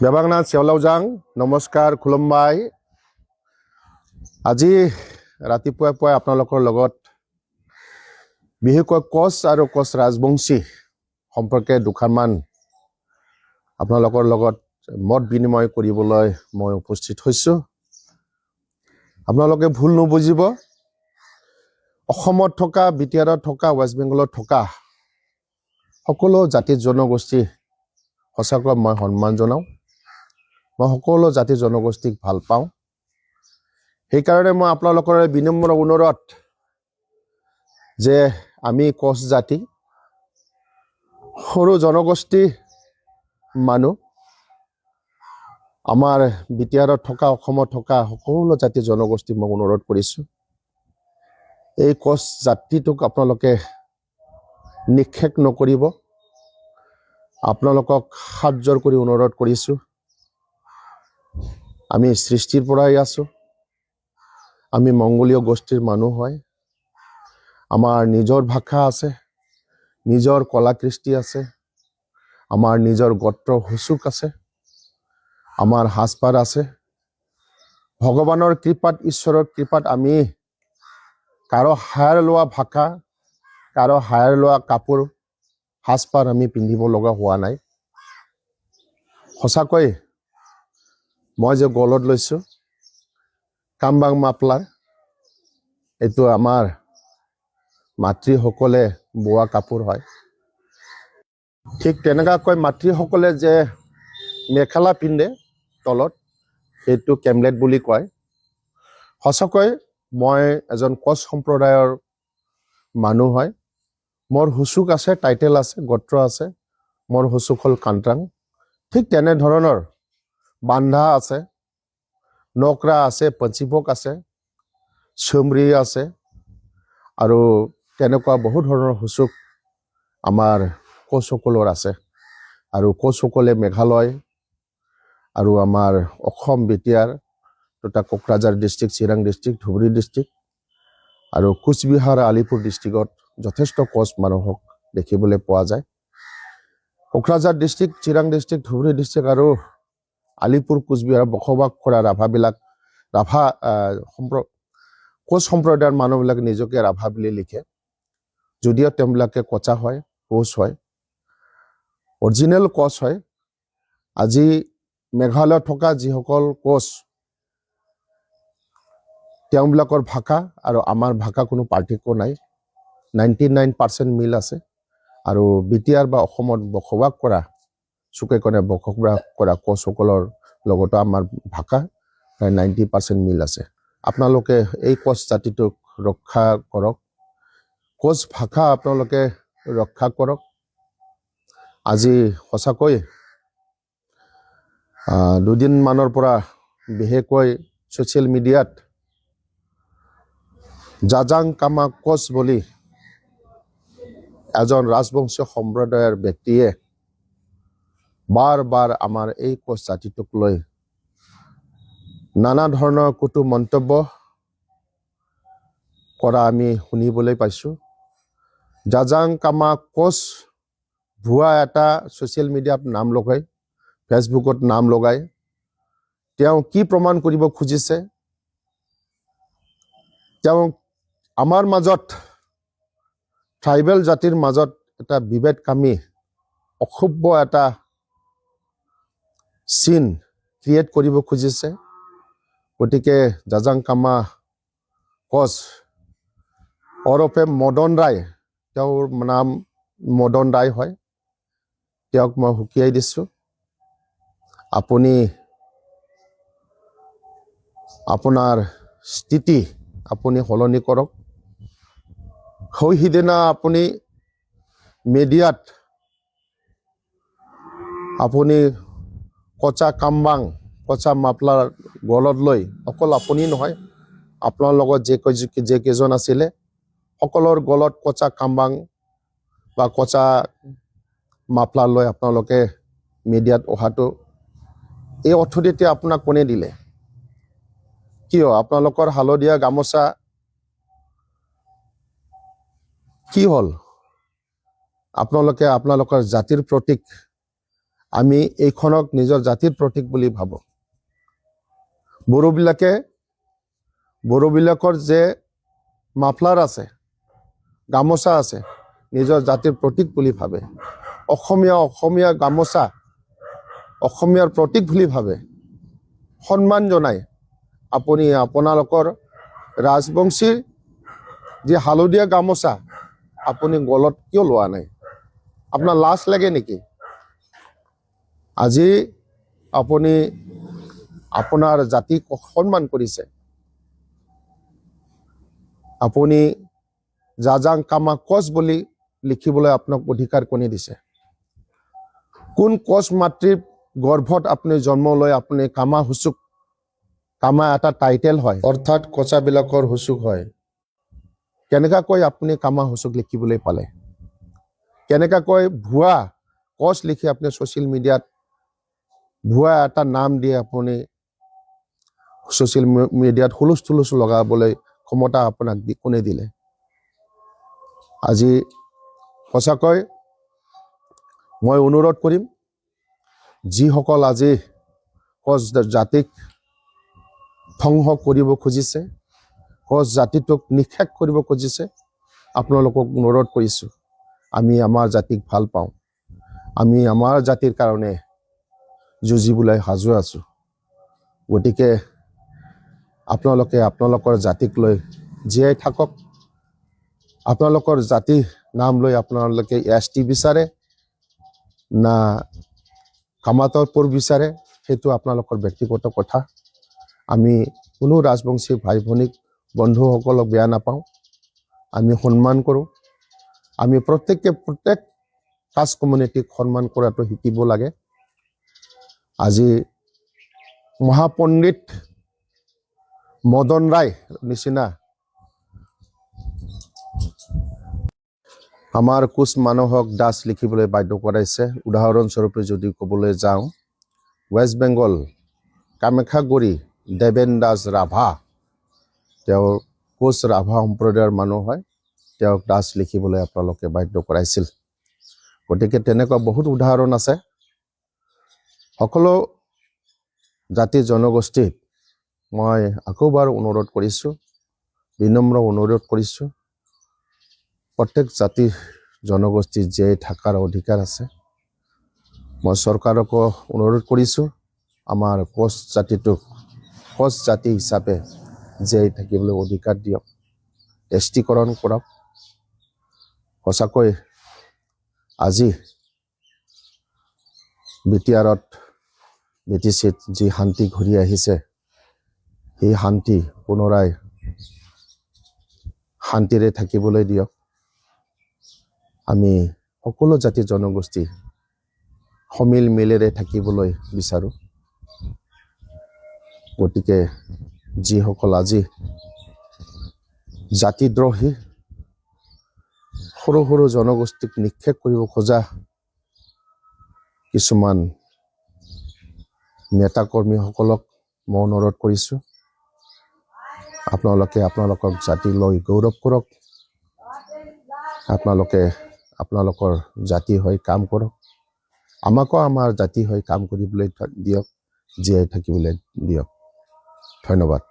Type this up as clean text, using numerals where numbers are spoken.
Bebangna Siolaujang, নমস্কাৰ খুলুমবাই আজি ৰাতিপুৱাই পুৱাই আপোনালোকৰ লগত বিশেষকৈ কোচ আৰু কোচ ৰাজবংশী সম্পৰ্কে দুখানমান আপোনালোকৰ লগত মত বিনিময় কৰিবলৈ মই উপস্থিত হৈছো। আপোনালোকে ভুল নুবুজিব, অসমত থকা বিটিআৰত থকা ৱেষ্ট বেংগলত থকা সকলো জাতি জনগোষ্ঠী সঁচাকৈ মই সন্মান জনাওঁ। মই সকলো জাতি জনগোষ্ঠীক ভাল পাওঁ। সেইকাৰণে মই আপোনালোকৰ বিনম্ৰ অনুৰোধ যে আমি কোচ জাতি সৰু জনগোষ্ঠী মানুহ আমাৰ বিটিআৰত থকা অসমত থকা সকলো জাতি জনগোষ্ঠীক মই অনুৰোধ কৰিছো, এই কোচ জাতিটোক আপোনালোকে নিক্ষেপ নকৰিব। আপোনালোকক হাত জোৰ কৰি অনুৰোধ কৰিছো। আমি সৃষ্টিৰ পৰাই আছো, আমি মংগোলীয় গোষ্ঠীৰ মানুহ হয়। আমাৰ নিজৰ ভাষা আছে, নিজৰ কলা কৃষ্টি আছে, আমাৰ নিজৰ গোত্ৰ হুচুক আছে, আমাৰ সাজপাৰ আছে। ভগৱানৰ কৃপাত, ঈশ্বৰৰ কৃপাত আমি কাৰো হায়াৰ লোৱা ভাষা, কাৰো হায়াৰ লোৱা কাপোৰ সাজপাৰ আমি পিন্ধিব লগা হোৱা নাই। সঁচাকৈ মই যে গলত লৈছো কামবাং মাফলাৰ, এইটো আমাৰ মাতৃসকলে বোৱা কাপোৰ হয়। ঠিক তেনেকৈ মাতৃসকলে যে মেখেলা পিন্ধে তলত, সেইটো কেমলেট বুলি কয়। সঁচাকৈ মই এজন কোচ সম্প্ৰদায়ৰ মানুহ হয়। মোৰ হুচুক আছে, টাইটেল আছে, গোত্ৰ আছে। মোৰ হুচুক হ'ল কান্ট্ৰাং। ঠিক তেনেধৰণৰ বান্ধা আছে, নকৰা আছে, পঞ্চিপক আছে, চুমৰি আছে, আৰু তেনেকুৱা বহু ধৰণৰ হুচুক আমাৰ কোচসকলৰ আছে। আৰু কোচসকলে মেঘালয় আৰু আমাৰ অসম বিটিআৰ তথা Kokrajhar district, Chirang district, Dhubri district আৰু কোচবিহাৰ, আলিপুৰ ডিষ্ট্ৰিক্টত যথেষ্ট কোচ মানুহক দেখিবলৈ পোৱা যায়। Kokrajhar district, Chirang district, Dhubri district আৰু আলিপুৰ কোচবিহাৰ বসবাস কৰা ৰাভা কোচ সম্প্ৰদায়ৰ মানুহবিলাক নিজকে ৰাভা বুলি লিখে, যদিও তেওঁবিলাকে কোচা হয়, কোচ হয়, অৰিজিনেল কোচ হয়। আজি মেঘালয়ত থকা যিসকল কোচ, তেওঁবিলাকৰ ভাষা আৰু আমাৰ ভাষা কোনো পাৰ্থক্য নাই, 99% মিল আছে। আৰু বিটিআৰ বা অসমত বসবাস কৰা চুকে কোণে বসবাস কৰা কোচসকলৰ লগতো আমাৰ ভাষা 90% মিল আছে। আপোনালোকে এই কোচ জাতিটোক ৰক্ষা কৰক, কোচ ভাষা আপোনালোকে ৰক্ষা কৰক। আজি সঁচাকৈ দুদিনমানৰ পৰা বিশেষকৈ ছ'চিয়েল মিডিয়াত জাজাং কামা কোচ বুলি এজন ৰাজবংশীয় সম্প্ৰদায়ৰ ব্যক্তিয়ে বাৰ বাৰ আমাৰ এই কোচ জাতিটোক লৈ নানা ধৰণৰ কটু মন্তব্য কৰা আমি শুনিবলৈ পাইছো। জাজাং কামা কোচ ভুৱা এটা ছ'চিয়েল মিডিয়াত নাম লগাই, ফেচবুকত নাম লগাই তেওঁ কি প্ৰমাণ কৰিব খুজিছে? তেওঁ আমাৰ মাজত, ট্ৰাইবেল জাতিৰ মাজত এটা বিভেদকামী অসভ্য এটা চিন ক্ৰিয়েট কৰিব খুজিছে। গতিকে জাজাং কামা কোচ ওৰফে মদন ৰায়, তেওঁৰ নাম মদন ৰায় হয়, তেওঁক মই হুকিয়াই দিছো, আপুনি আপোনাৰ স্থিতি আপুনি সলনি কৰক। সিদিনা আপুনি মিডিয়াত আপুনি কোচা কামবাং, কোচা মাফলাৰ গলত লৈ, অকল আপুনি নহয়, আপোনাৰ লগত যে কেইজন আছিলে সকলৰ গলত কোচা কামবাং বা কোচা মাফলাৰ লৈ আপোনালোকে মিডিয়াত অহাটো, এই অথৰিটি আপোনাক কোনে দিলে? কিয় আপোনালোকৰ হালধীয়া গামোচা কি হ'ল? আপোনালোকে আপোনালোকৰ জাতিৰ প্ৰতীক আমি এইখনক নিজৰ জাতিৰ প্ৰতীক বুলি ভাবোঁ। বড়োবিলাকৰ যে মাফলাৰ আছে, গামোচা আছে, নিজৰ জাতিৰ প্ৰতীক বুলি ভাবে। অসমীয়া গামোচা অসমীয়াৰ প্ৰতীক বুলি ভাবে। সন্মান জনাই আপুনি আপোনালোকৰ ৰাজবংশীৰ যি হালধীয়া গামোচা আপুনি গলত কিয় লোৱা নাই? আপোনাৰ লাজ লাগে নেকি? আজি আপুনি আপোনাৰ জাতিক সন্মান কৰিছে। আপুনি জাজাং কামা কোচ বুলি লিখিবলৈ আপোনাক অধিকাৰ কোনে দিছে? কোন কোচ মাতৃৰ গৰ্ভত আপুনি জন্ম লৈ আপুনি কামা হুচুক, কামা এটা টাইটেল হয়, অৰ্থাৎ কোচাবিলাকৰ হুচুক হয়। কেনেকাকৈ আপুনি কামা হুচুক লিখিবলৈ পালে? কেনেকাকৈ ভুৱা কোচ লিখি আপুনি ছ'চিয়েল মিডিয়াত ভুৱা এটা নাম দিয়ে আপুনি ছ'চিয়েল মিডিয়াত হুলুচ লগাবলৈ ক্ষমতা আপোনাক কোনে দিলে? আজি সঁচাকৈ মই অনুৰোধ কৰিম, যিসকল আজি কোচ জাতিক ধ্বংস কৰিব খুজিছে, কোচ জাতিটোক নিঃশেষ কৰিব খুজিছে, আপোনালোকক অনুৰোধ কৰিছোঁ, আমি আমাৰ জাতিক ভাল পাওঁ। আমি আমাৰ জাতিৰ কাৰণে যুঁজিবলৈ সাজু আছোঁ। গতিকে আপোনালোকে আপোনালোকৰ জাতিক লৈ জীয়াই থাকক। আপোনালোকৰ জাতি নাম লৈ আপোনালোকে ST বিচাৰে না কামাতৰপুৰ বিচাৰে, সেইটো আপোনালোকৰ ব্যক্তিগত কথা। আমি কোনো ৰাজবংশী ভাই ভনীক বন্ধুসকলক বেয়া নাপাওঁ, আমি সন্মান কৰোঁ। আমি প্ৰত্যেক কাষ্ট কমিউনিটিক সন্মান কৰাটো শিকিব লাগে। আজি মহাপণ্ডিত মদন ৰায় নিচিনা আমাৰ কোচ মানুহক দাস লিখিবলৈ বাধ্য কৰাইছে। উদাহৰণস্বৰূপে যদি ক'বলৈ যাওঁ, ৱেষ্ট বেংগল কামাখ্যাগুৰি দেৱেন দাস ৰাভা, তেওঁ কোচ ৰাভা সম্প্ৰদায়ৰ মানুহ হয়, তেওঁক দাস লিখিবলৈ আপোনালোকে বাধ্য কৰাইছিল। গতিকে তেনেকুৱা বহুত উদাহৰণ আছে। সকলো জাতি জনগোষ্ঠীক মই আকৌবাৰ অনুৰোধ কৰিছোঁ, বিনম্ৰ অনুৰোধ কৰিছোঁ, প্ৰত্যেক জাতি জনগোষ্ঠী জীয়াই থকাৰ অধিকাৰ আছে। মই চৰকাৰকো অনুৰোধ কৰিছোঁ, আমাৰ কোচ জাতিটোক কোচ জাতি হিচাপে জীয়াই থাকিবলৈ অধিকাৰ দিয়ক, এছটিকৰণ কৰক। সঁচাকৈ আজি BTRত BTCত যি শান্তি ঘূৰি আহিছে, সেই শান্তি পুনৰাই শান্তিৰে থাকিবলৈ দিয়ক। আমি সকলো জাতি জনগোষ্ঠী সমিল মিলেৰে থাকিবলৈ বিচাৰোঁ। গতিকে যিসকল আজি জাতিদ্ৰোহী সৰু সৰু জনগোষ্ঠীক নিক্ষেপ কৰিব খোজা কিছুমান নেতা কৰ্মীসকলক মই অনুৰোধ কৰিছোঁ, আপোনালোকে আপোনালোকৰ জাতি লৈ গৌৰৱ কৰক। আপোনালোকে আপোনালোকৰ জাতি হৈ কাম কৰক। আমাকো আমাৰ জাতি হৈ কাম কৰিবলৈ দিয়ক, জীয়াই থাকিবলৈ দিয়ক। ধন্যবাদ।